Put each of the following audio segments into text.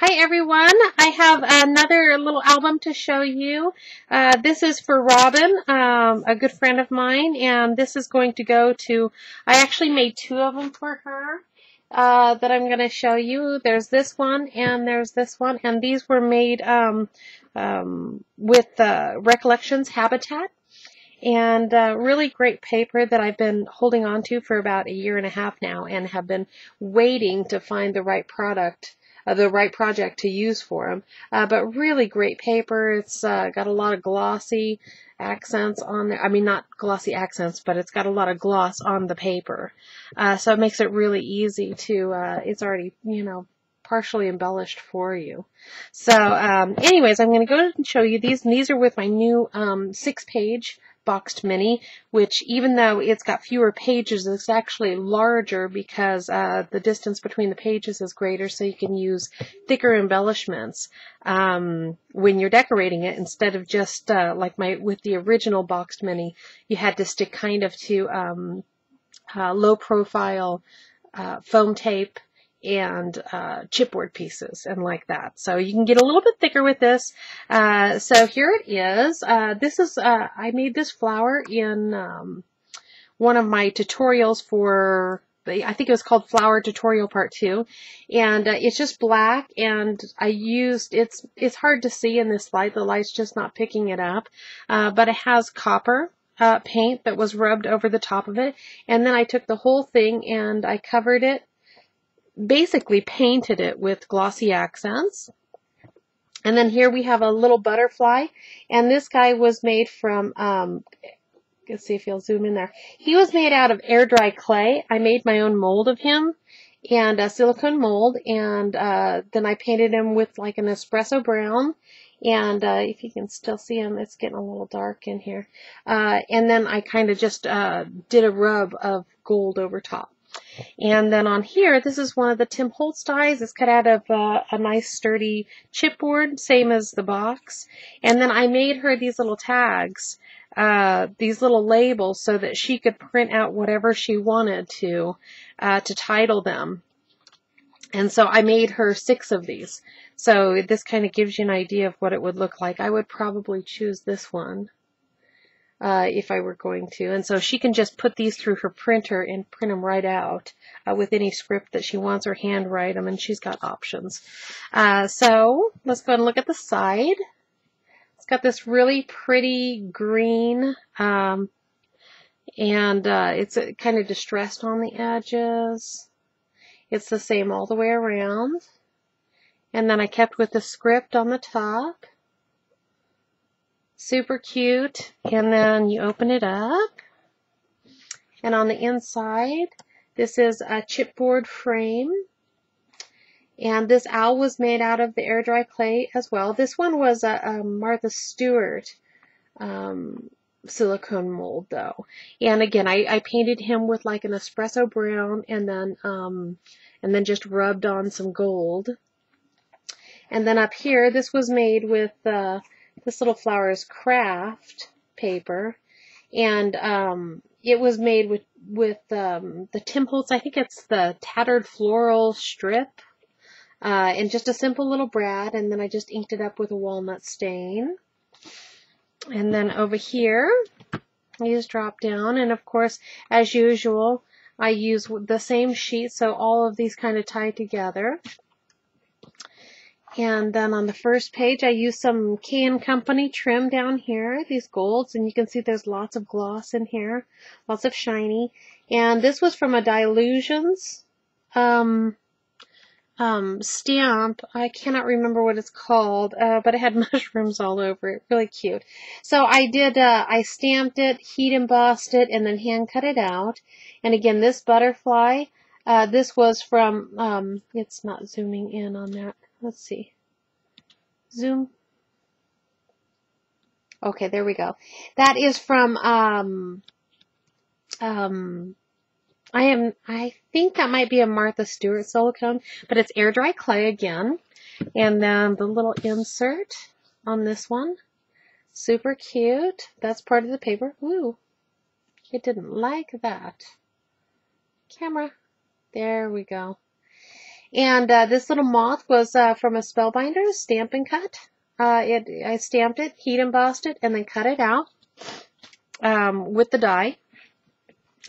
Hi everyone, I have another little album to show you. This is for Robin, a good friend of mine, and this is going to go to, I actually made two of them for her that I'm going to show you. There's this one and there's this one, and these were made with Recollections Habitat. And really great paper that I've been holding on to for about a year and a half now and have been waiting to find the right product, the right project to use for them. But really great paper. It's got a lot of glossy accents on there. I mean, not glossy accents, but it's got a lot of gloss on the paper. So it makes it really easy to, it's already, partially embellished for you. So anyways, I'm going to go ahead and show you these. And these are with my new 6-page boxed mini, which even though it's got fewer pages, it's actually larger because the distance between the pages is greater, so you can use thicker embellishments when you're decorating it, instead of just like with the original boxed mini, you had to stick kind of to low profile foam tape and chipboard pieces and like that. So you can get a little bit thicker with this. So here it is. This is I made this flower in one of my tutorials for, I think it was called Flower Tutorial Part 2, and it's just black, and I used, it's hard to see in this light, the light's just not picking it up, but it has copper paint that was rubbed over the top of it, and then I took the whole thing and I covered it, basically painted it with glossy accents. And then here we have a little butterfly, and this guy was made from, let's see if you'll zoom in there. He was made out of air dry clay. I made my own mold of him, and a silicone mold, and then I painted him with like an espresso brown, and if you can still see him, it's getting a little dark in here. And then I kind of just did a rub of gold over top. And then on here, this is one of the Tim Holtz dies. It's cut out of a nice sturdy chipboard, same as the box. And then I made her these little tags, these little labels, so that she could print out whatever she wanted to title them. And so I made her 6 of these. So this kind of gives you an idea of what it would look like. I would probably choose this one. If I were going to. And so she can just put these through her printer and print them right out with any script that she wants, or hand write them, and she's got options. So let's go ahead and look at the side. It's got this really pretty green, and it's kind of distressed on the edges. It's the same all the way around. And then I kept with the script on the top. Super cute. And then you open it up, and on the inside, this is a chipboard frame, and this owl was made out of the air dry clay as well. This one was a Martha Stewart silicone mold though, and again I painted him with like an espresso brown, and then just rubbed on some gold. And then up here, this was made with this little flower's craft paper, and it was made with the Tim Holtz, I think it's the Tattered Floral Strip, and just a simple little brad, and then I just inked it up with a walnut stain. And then over here, I just drop down, and of course, as usual, I use the same sheet, so all of these kind of tie together. And then on the first page, I used some K & Company trim down here, these golds, and you can see there's lots of gloss in here, lots of shiny. And this was from a Dylusions stamp. I cannot remember what it's called, but it had mushrooms all over it. Really cute. So I stamped it, heat embossed it, and then hand cut it out. And again, this butterfly, this was from, it's not zooming in on that. Let's see. Zoom. Okay, there we go. That is from, I think that might be a Martha Stewart silicone, but it's air dry clay again. And then the little insert on this one. Super cute. That's part of the paper. Ooh, it didn't like that. Camera. There we go. And this little moth was from a Spellbinder Stampin' Cut. I stamped it, heat embossed it, and then cut it out with the die.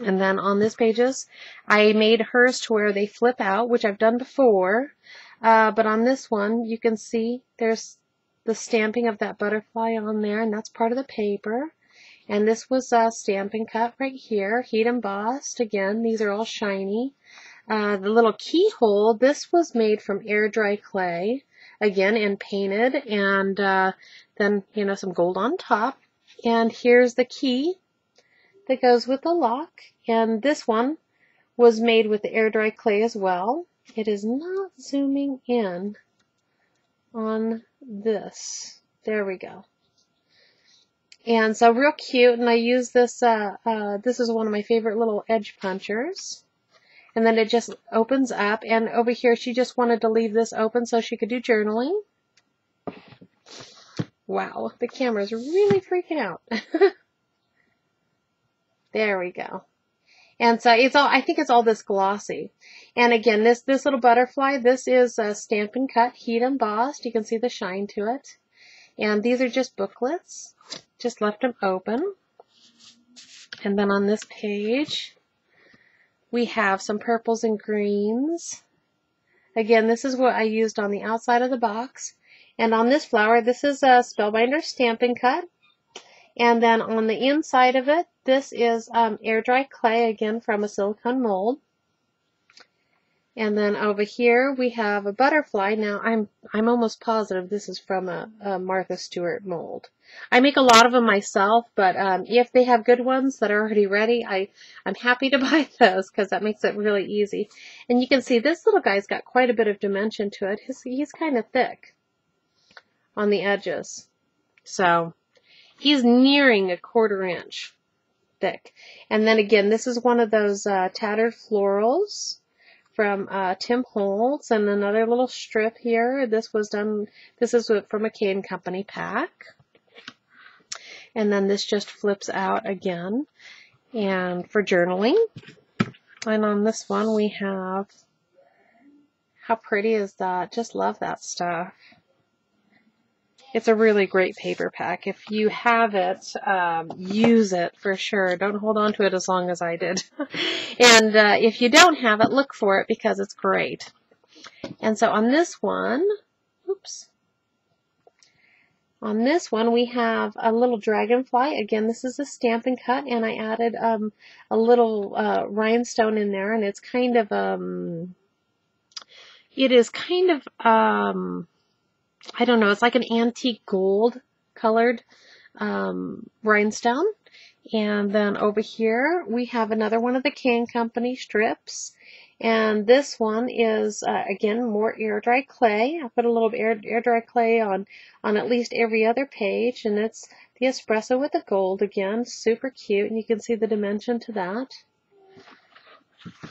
And then on these pages, I made hers to where they flip out, which I've done before. But on this one, you can see there's the stamping of that butterfly on there, and that's part of the paper. And this was Stampin' Cut right here, heat embossed. Again, these are all shiny. The little keyhole, this was made from air dry clay, again, and painted, and then, you know, some gold on top. And here's the key that goes with the lock, and this one was made with the air dry clay as well. It is not zooming in on this. There we go. And so real cute, and I use this, this is one of my favorite little edge punchers. And then it just opens up, and over here she just wanted to leave this open so she could do journaling. Wow, the camera's really freaking out. There we go. And so it's all, I think it's all this glossy. And again, this little butterfly, this is Stampin' Cut, heat embossed. You can see the shine to it. And these are just booklets. Just left them open. And then on this page, we have some purples and greens. Again, this is what I used on the outside of the box. And on this flower, this is a Spellbinder Stampin' Cut. And then on the inside of it, this is air dry clay, again from a silicone mold. And then over here we have a butterfly. Now I'm almost positive this is from a Martha Stewart mold. I make a lot of them myself, but if they have good ones that are already ready, I'm happy to buy those because that makes it really easy. And you can see this little guy's got quite a bit of dimension to it. He's kind of thick on the edges. So he's nearing a 1/4 inch thick. And then again, this is one of those tattered florals from Tim Holtz, and another little strip here. This is from a K & Company pack. And then this just flips out again, and for journaling. And on this one we have, how pretty is that? Just love that stuff. It's a really great paper pack. If you have it, use it for sure. Don't hold on to it as long as I did. And if you don't have it, look for it because it's great. And so on this one, oops. On this one, we have a little dragonfly. Again, this is a Stampin' Cut, and I added a little rhinestone in there, and it's kind of, I don't know, it's like an antique gold colored rhinestone. And then over here, we have another one of the K & Company strips. And this one is, again, more air dry clay. I put a little air dry clay on at least every other page, and it's the espresso with the gold again. Super cute, and you can see the dimension to that.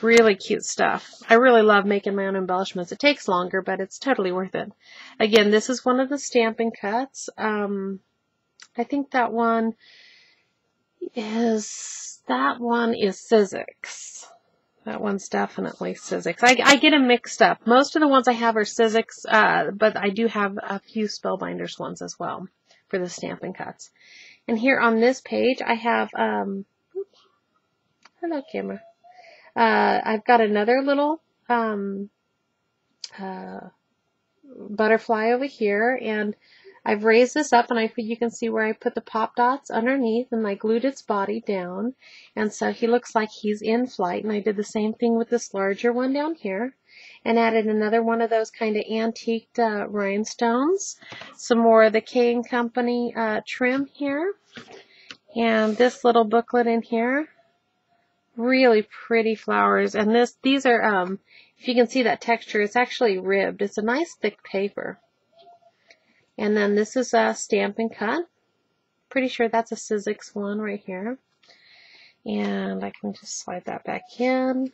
Really cute stuff. I really love making my own embellishments. It takes longer, but it's totally worth it. Again, this is one of the Stampin' Cuts. I think that one is Sizzix. That one's definitely Sizzix. I get them mixed up. Most of the ones I have are Sizzix, but I do have a few Spellbinders ones as well for the Stampin' Cuts. And here on this page, I have, hello camera. I've got another little butterfly over here, and I've raised this up, and you can see where I put the pop dots underneath, and I glued its body down, and so he looks like he's in flight. And I did the same thing with this larger one down here, and added another one of those kind of antiqued rhinestones, some more of the K & Company trim here, and this little booklet in here. Really pretty flowers, and these are, if you can see that texture, it's actually ribbed. It's a nice thick paper. And then this is a Stampin' Cut. Pretty sure that's a Sizzix one right here. And I can just slide that back in.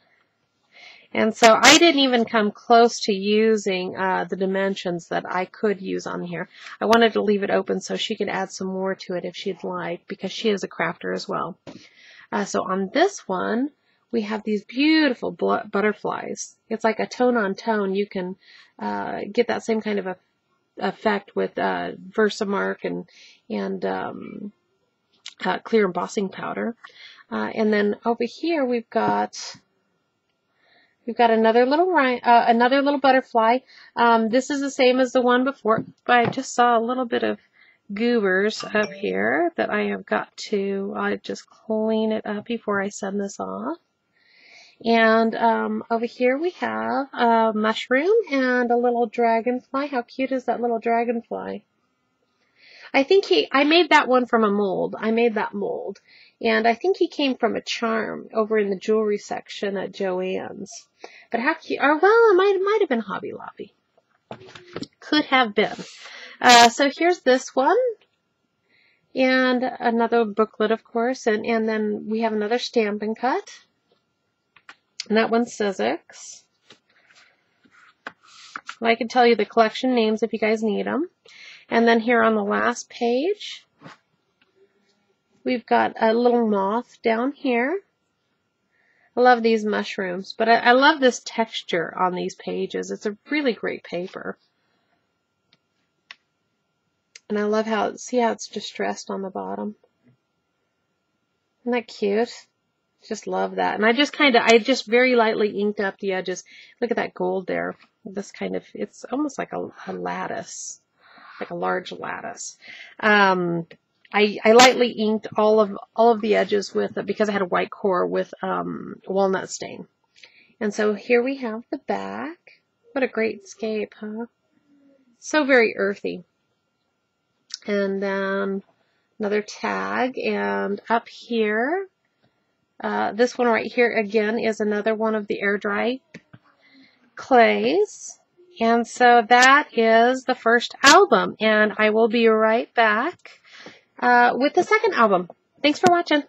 And so I didn't even come close to using the dimensions that I could use on here. I wanted to leave it open so she could add some more to it if she'd like, because she is a crafter as well. So on this one, we have these beautiful butterflies. It's like a tone on tone. You can get that same kind of effect with Versamark and clear embossing powder. And then over here we've got another little butterfly. This is the same as the one before, but I just saw a little bit of goobers up here that I have got to just clean it up before I send this off. And over here we have a mushroom and a little dragonfly. How cute is that little dragonfly? I think I made that one from a mold. I made that mold. And I think he came from a charm over in the jewelry section at Joann's. But how cute, or well, it might have been Hobby Lobby. Could have been. So here's this one. And another booklet, of course. And then we have another Stampin' Cut. And that one's Sizzix. And I can tell you the collection names if you guys need them. And then here on the last page, we've got a little moth down here. I love these mushrooms, but I love this texture on these pages. It's a really great paper. And I love see how it's distressed on the bottom. Isn't that cute? Just love that. And I just very lightly inked up the edges. Look at that gold there. This kind of, it's almost like a lattice, like a large lattice. I lightly inked all of the edges with, because I had a white core, with walnut stain. And so here we have the back. What a great scape, huh? So very earthy. And then another tag, and up here, this one right here again is another one of the air dry clays. And so that is the first album, and I will be right back with the second album. Thanks for watching.